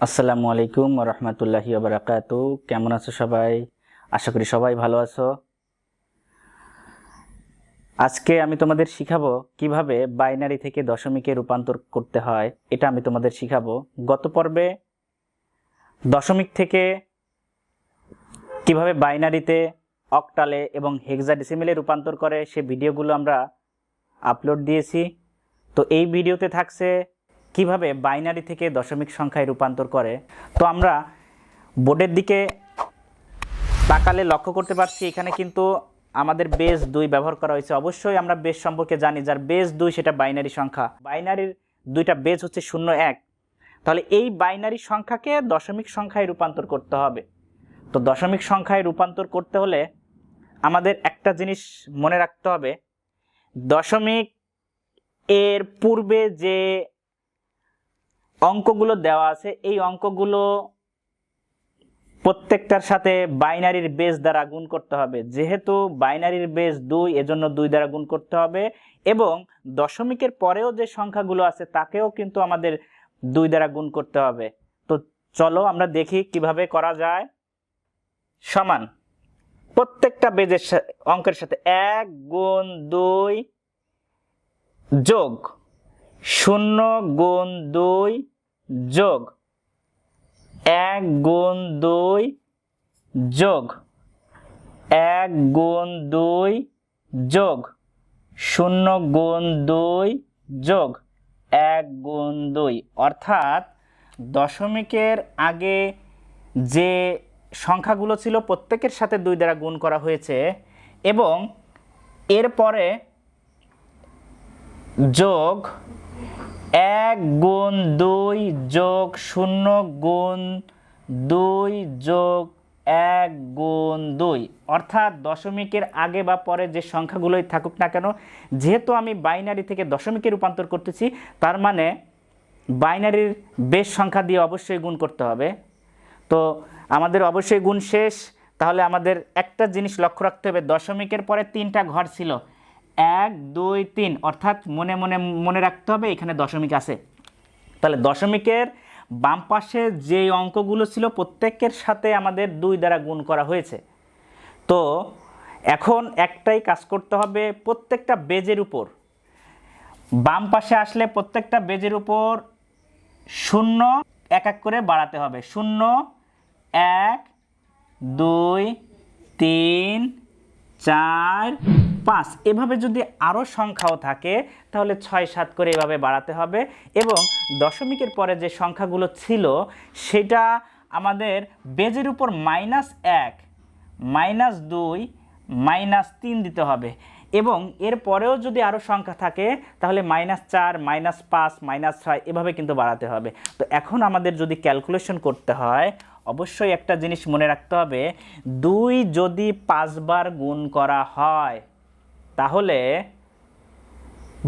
আসসালামু আলাইকুম ওয়া রাহমাতুল্লাহি ওয়া বারাকাতুহু। কেমন আছো সবাই? আশা করি সবাই ভালো আছো। আজকে আমি তোমাদের শিখাবো কিভাবে বাইনারি থেকে দশমিকে রূপান্তর করতে হয়। এটা আমি তোমাদের শিখাবো। গত পর্বে দশমিক থেকে কিভাবে বাইনারিতে, অক্টালে এবং হেক্সাডেসিমেলে রূপান্তর করে সে ভিডিওগুলো আমরা আপলোড দিয়েছি। তো এই ভিডিওতে থাকছে কিভাবে বাইনারি থেকে দশমিক সংখ্যায় রূপান্তর করে। তো আমরা বোর্ডের দিকে তাকালে লক্ষ্য করতে পারছি এখানে কিন্তু আমাদের বেস 2 ব্যবহার করা হয়েছে। অবশ্যই আমরা বেস সম্পর্কে জানি, যার বেস 2 সেটা বাইনারি সংখ্যা। বাইনারির দুইটা বেস হচ্ছে 0 1। তাহলে এই বাইনারি সংখ্যাকে দশমিক সংখ্যায় রূপান্তর করতে হবে। তো দশমিক সংখ্যায় রূপান্তর করতে হলে আমাদের একটা জিনিস মনে রাখতে হবে, দশমিক এর পূর্বে যে অঙ্কগুলো দেওয়া আছে এই অঙ্কগুলো প্রত্যেকটার সাথে বাইনারির বেস দ্বারা গুণ করতে হবে। যেহেতু বাইনারির বেস 2, এজন্য 2 দ্বারা গুণ করতে হবে, এবং দশমিকের পরেও যে সংখ্যাগুলো আছে তাকেও কিন্তু আমাদের 2 দ্বারা গুণ করতে হবে। তো চলো আমরা দেখি কিভাবে করা যায়। সমান প্রত্যেকটা বেজের অঙ্কের সাথে 1 গুণ 2 যোগ 0 গুণ 2 যোগ 1 গুণ 2 যোগ 1 গুণ 2 যোগ 0 গুণ 2 যোগ 1 গুণ 2। অর্থাৎ দশমিকের আগে যে সংখ্যাগুলো ছিল প্রত্যেকের সাথে 2 দ্বারা গুণ করা হয়েছে, এবং এরপরে যোগ 1 গুণ 2 যোগ 0 গুণ 2 যোগ 1 গুণ 2। অর্থাৎ দশমিকের আগে বা পরে যে সংখ্যাগুলোই থাকুক না কেন, যেহেতু আমি বাইনারি থেকে দশমিকে রূপান্তর করতেছি, তার মানে বাইনারির বেস সংখ্যা দিয়ে অবশ্যই গুণ করতে হবে। তো আমাদের অবশ্যই গুণ শেষ। তাহলে আমাদের একটা জিনিস লক্ষ্য রাখতে হবে, দশমিকের পরে 3টা ঘর ছিল, 1 2 3, অর্থাৎ মনে রাখতে হবে এখানে দশমিক আছে। তাহলে দশমিকের বাম পাশে যে অঙ্কগুলো ছিল প্রত্যেকের সাথে আমাদের 2 দ্বারা গুণ করা হয়েছে। তো এখন একটাই কাজ করতে হবে, প্রত্যেকটা বেজের উপর বাম পাশে আসলে প্রত্যেকটা বেজের উপর 0 এক এক করে বাড়াতে হবে। 0 1 2 3 4 5, এভাবে যদি আরও সংখ্যাও থাকে তাহলে 6 7 করে এভাবে বাড়াতে হবে। এবং দশমিকের পরে যে সংখ্যাগুলো ছিল সেটা আমাদের বেজের উপর -1 -2 -3 দিতে হবে, এবং এর পরেও যদি আরও সংখ্যা থাকে তাহলে -4 -5 -6 এভাবে কিন্তু বাড়াতে হবে। তো এখন আমাদের যদি ক্যালকুলেশন করতে হয়, অবশ্যই একটা জিনিস মনে রাখতে হবে, 2 যদি 5 বার গুণ করা হয় তাহলে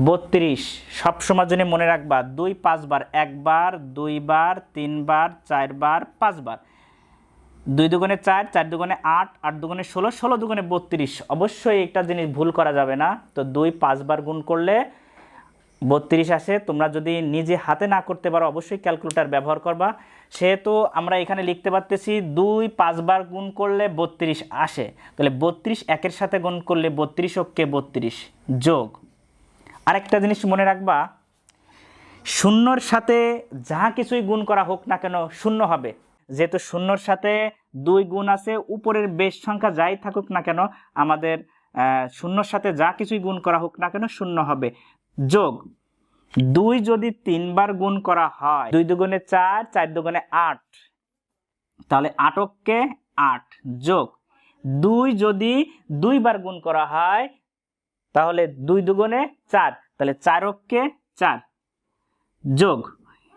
32। সবসময় জন্য মনে রাখবা 2 5 বার, 1 বার 2 বার 3 বার 4 বার 5 বার, 2 দুগুণে 4 4 দুগুণে 8 8 দুগুণে 16 16 দুগুণে 32। অবশ্যই একটা জিনিস ভুল করা যাবে না। তো 2 5 বার গুণ করলে 32 আসে। তোমরা যদি নিজে হাতে না করতে পারো অবশ্যই ক্যালকুলেটর ব্যবহার করবা। সেহেতু আমরা এখানে লিখতে পারতেছি 2 5 বার গুণ করলে 32 আসে। তাহলে 32 একের সাথে গুণ করলে 32 ওকে 32 যোগ আরেকটা জিনিস মনে রাখবা, শূন্যর সাথে যা কিছুই গুণ করা হোক না কেন 0 হবে। যেহেতু শূন্যর সাথে 2 গুণ আছে, উপরের বেস সংখ্যা যাই থাকুক না কেন আমাদের শূন্যর সাথে যা কিছুই গুণ করা হোক না কেন 0 হবে। যোগ 2 যদি 3 বার গুণ করা হয়, 2 দুগুণে 4 4 দুগুণে 8, তাহলে 8 ওকে 8 যোগ 2 যদি 2 বার গুণ করা হয় তাহলে 2 দুগুণে 4, তাহলে 4 ওকে 4 যোগ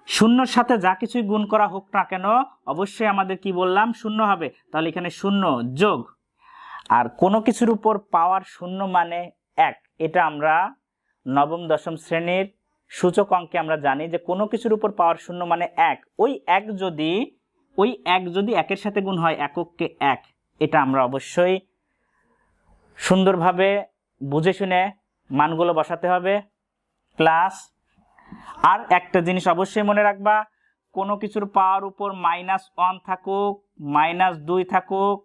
শূন্যর সাথে যা কিছুই গুণ করা হোক না কেন অবশ্যই আমাদের কি বললাম 0 হবে। তাহলে এখানে 0 যোগ, আর কোনো কিছুর উপর পাওয়ার 0 মানে 1। এটা আমরা নবম দশম শ্রেণীর সূচক অঙ্কে আমরা জানি যে কোনো কিছুর উপর পাওয়ার 0 মানে 1। ওই 1 যদি একের সাথে গুণ হয়, এককে 1। এটা আমরা অবশ্যই সুন্দরভাবে বুঝে শুনে মানগুলো বসাতে হবে। প্লাস আর একটা জিনিস অবশ্যই মনে রাখবা, কোনো কিছুর পাওয়ার উপর -1 থাকুক, -2 থাকুক,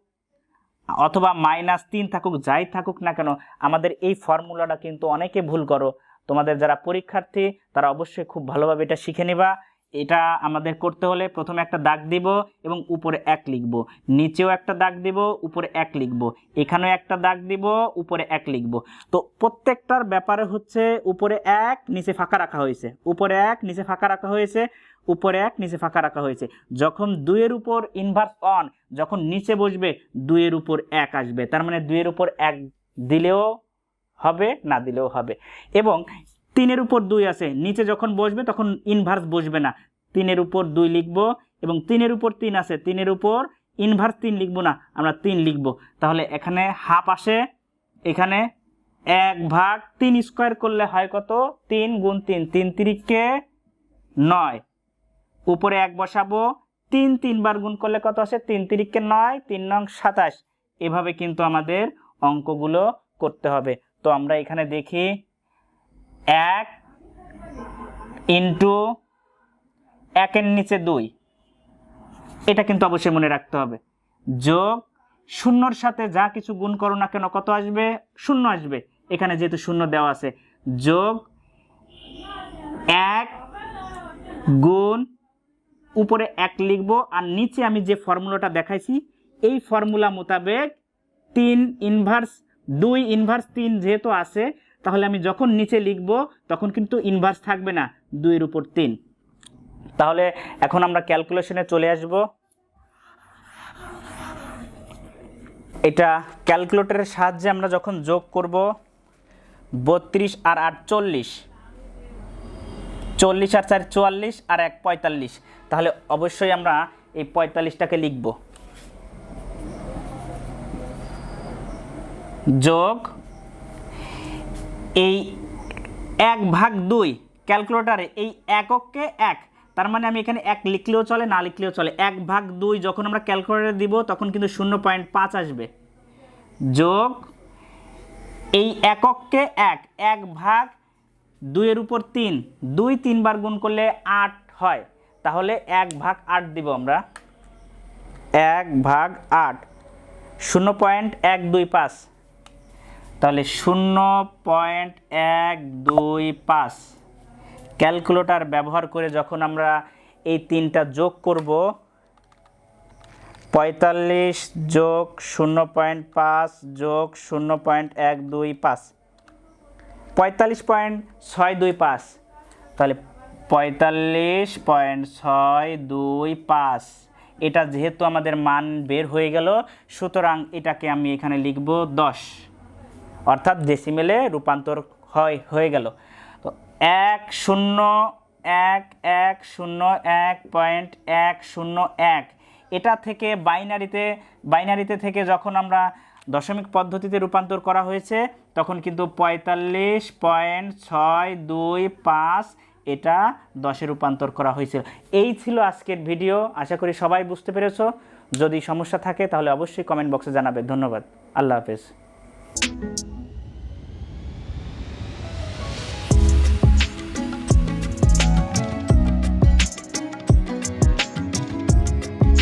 অথবা -3 থাকুক, যাই থাকুক না কেন, আমাদের এই ফর্মুলাটা কিন্তু অনেকে ভুল করো। তোমাদের যারা পরীক্ষার্থী তারা অবশ্যই খুব ভালোভাবে এটা শিখে নিবা। এটা আমাদের করতে হলে প্রথমে একটা দাগ দিব এবং উপরে 1 লিখব, নিচেও একটা দাগ দিব, উপরে 1 লিখব, এখানেও একটা দাগ দিব, উপরে 1 লিখব। তো প্রত্যেকটার ব্যাপারে হচ্ছে উপরে 1 নিচে ফাঁকা রাখা হয়েছে, উপরে 1 নিচে ফাঁকা রাখা হয়েছে, উপরে 1 নিচে ফাঁকা রাখা হয়েছে। যখন 2 এর উপর ইনভার্স অন, যখন নিচে বসবে 2 এর উপর 1 আসবে, তার মানে 2 এর উপর 1 দিলেও হবে, না দিলেও হবে। এবং 3 এর উপর 2 আছে, নিচে যখন বসবে তখন ইনভার্স বসবে না, 3 এর উপর 2 লিখব। এবং 3 এর উপর 3 আছে, 3 এর উপর ইনভার্স 3 লিখব না, আমরা 3 লিখব। তাহলে এখানে হাফ আসে, এখানে 1/3 স্কোয়ার করলে হয় কত? 3 গুণ 3, 3 তিরিকে 9, উপরে 1 বসাবো, 3 3 বার গুণ করলে কত আসে? 3 তিরিকে 9, 3 নং 27। এভাবে কিন্তু আমাদের অঙ্কগুলো করতে হবে। তো আমরা এখানে দেখি 1 ইন্টু 1 এর নিচে 2, এটা কিন্তু অবশ্যই মনে রাখতে হবে, যোগ শূন্যর সাথে যা কিছু গুণ করো না কেন কত আসবে? 0 আসবে, এখানে যেহেতু 0 দেওয়া আছে, যোগ 1 গুণ উপরে 1 লিখবো, আর নিচে আমি যে ফর্মুলাটা দেখাইছি এই ফর্মুলা মোতাবেক 3 ইনভার্স 2 ইনভার্স 3 যেহেতু আছে, তাহলে আমি যখন নিচে লিখব তখন কিন্তু ইনভার্স থাকবে না, 2 এর উপর 3। তাহলে এখন আমরা ক্যালকুলেশনে চলে আসব। এটা ক্যালকুলেটরের সাহায্যে আমরা যখন যোগ করব, 32 আর 8 40, 40 আর 4 44, আর 1 45, তাহলে অবশ্যই আমরা এই 45টাকে লিখব, যোগ এই 1/2, ক্যালকুলেটরে এই এককে 1, তার মানে আমি এখানে 1 লিখলেও চলে, না লিখলেও চলে। 1/2 যখন আমরা ক্যালকুলেটরে দিব তখন কিন্তু 0.5 আসবে, যোগ এই এককে 1, 1/2 এর উপর 3, 2 3 বার গুণ করলে 8 হয়, তাহলে 1/8 দিব আমরা, 1/8, 0.125, তাহলে 0.125। ক্যালকুলেটর ব্যবহার করে যখন আমরা এই 3টা যোগ করব, 45 যোগ 0.5 যোগ 0.125, 45.625, তাহলে 45.625। এটা যেহেতু আমাদের মান বের হয়ে গেল, সুতরাং এটাকে আমি এখানে লিখব 10, অর্থাৎ ডেসিমেলে রূপান্তর হয়ে গেল। তো 101.101, এটা থেকে বাইনারিতে থেকে যখন আমরা দশমিক পদ্ধতিতে রূপান্তর করা হয়েছে তখন কিন্তু 45.625 এটা 10-এ রূপান্তর করা হয়েছিল। এই ছিল আজকের ভিডিও, আশা করি সবাই বুঝতে পেরেছো। যদি সমস্যা থাকে তাহলে অবশ্যই কমেন্ট বক্সে জানাবে। ধন্যবাদ, আল্লাহ হাফেজ।